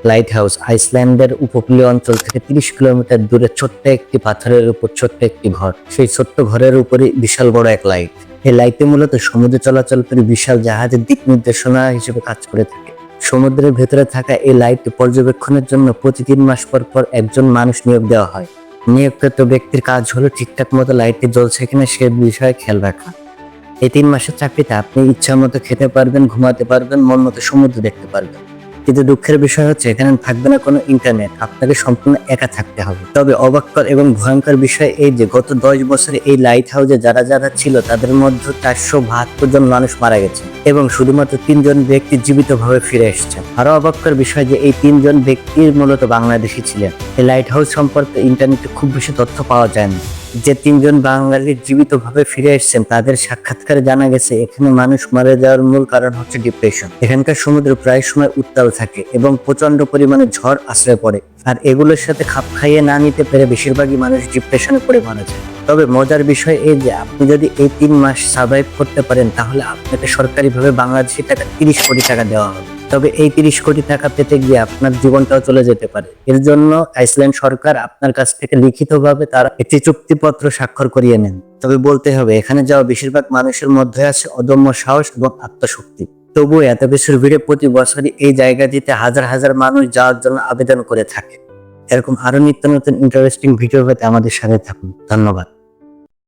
Light house আইসল্যান্ডের উপকূলীয় অঞ্চল থেকে 30 কিলোমিটার দূরে ছোট্ট একটি পাথরের উপর ছোট্ট একটি ঘর। সেই ছোট্ট ঘরের উপরে বিশাল বড় এক লাইট। এই লাইটে মূলত সমুদ্রে চলাচলকারী বিশাল জাহাজের দিক নির্দেশনা হিসেবে কাজ করে থাকে। সমুদ্রের ভেতরে থাকা এই লাইট পর্যবেক্ষণের জন্য প্রতি 3 মাস পর পর একজন মানুষ নিয়োগ দেওয়া হয়। নিয়োগকৃত ব্যক্তির কাজ হলো ঠিকঠাক মতো লাইটটি জ্বলছে কিনা সে বিষয়ে খেয়াল রাখা। এই 3 মাসের চাকরিতে আপনি ইচ্ছা মতো খেতে পারবেন, ঘুমাতে পারবেন, মন মতো সমুদ্র দেখতে পারবেন। কিন্তু দুঃখের বিষয় হচ্ছে এখানে থাকবে না কোনো ইন্টারনেট, আপনাকে সম্পূর্ণ একা থাকতে হবে। তবে অবাককর এবং ভয়ঙ্কর বিষয় এই যে গত 10 বছরে এই লাইট হাউসে যারা যারা ছিল তাদের মধ্যে 472 জন মানুষ মারা গেছে এবং শুধুমাত্র 3 জন ব্যক্তি জীবিতভাবে ফিরে এসেছেন। আরো অবাককর বিষয় যে এই 3 জন ব্যক্তি মূলত বাংলাদেশি ছিলেন। এই লাইট হাউস সম্পর্কে ইন্টারনেটে খুব বেশি তথ্য পাওয়া যায় না। যে 3 জন বাঙালি জীবিতভাবে ফিরে এসেছেন তাদের সাক্ষাৎকারে জানা গেছে এখানে মানুষ মারা যাওয়ার মূল কারণ হচ্ছে ডিপ্রেশন। এখানকার সমুদ্র প্রায় সময় উত্তাল থাকে এবং প্রচন্ড পরিমাণে ঝড় আশ্রয় পড়ে, আর এগুলোর সাথে খাপ খাইয়ে না নিতে পেরে বেশিরভাগই মানুষ ডিপ্রেশনে পড়ে মারা যায়। তবে মজার বিষয় এই যে আপনি যদি এই 3 মাস সার্ভাইভ করতে পারেন তাহলে আপনাকে সরকারিভাবে বাংলাদেশি টাকা 30 কোটি টাকা দেওয়া হবে। তবে এই 30 কোটি টাকা পেতে গিয়ে আপনার জীবনটাও চলে যেতে পারে। এর জন্য আইসল্যান্ড সরকার আপনার কাছ থেকে লিখিতভাবে তারা একটি চুক্তিপত্র স্বাক্ষর করিয়ে নেন। তবে বলতে হবে এখানে যাওয়া বেশিরভাগ মানুষের মধ্যে আছে অদম্য সাহস এবং আত্মশক্তি। তবুও এত কিছুর ভিড়ে প্রতি বছরই এই জায়গাটিতে হাজার হাজার মানুষ যাওয়ার জন্য আবেদন করে থাকে। এরকম আরো নিত্য নতুন ইন্টারেস্টিং ভিডিও পেতে আমাদের সাথে থাকুন। ধন্যবাদ।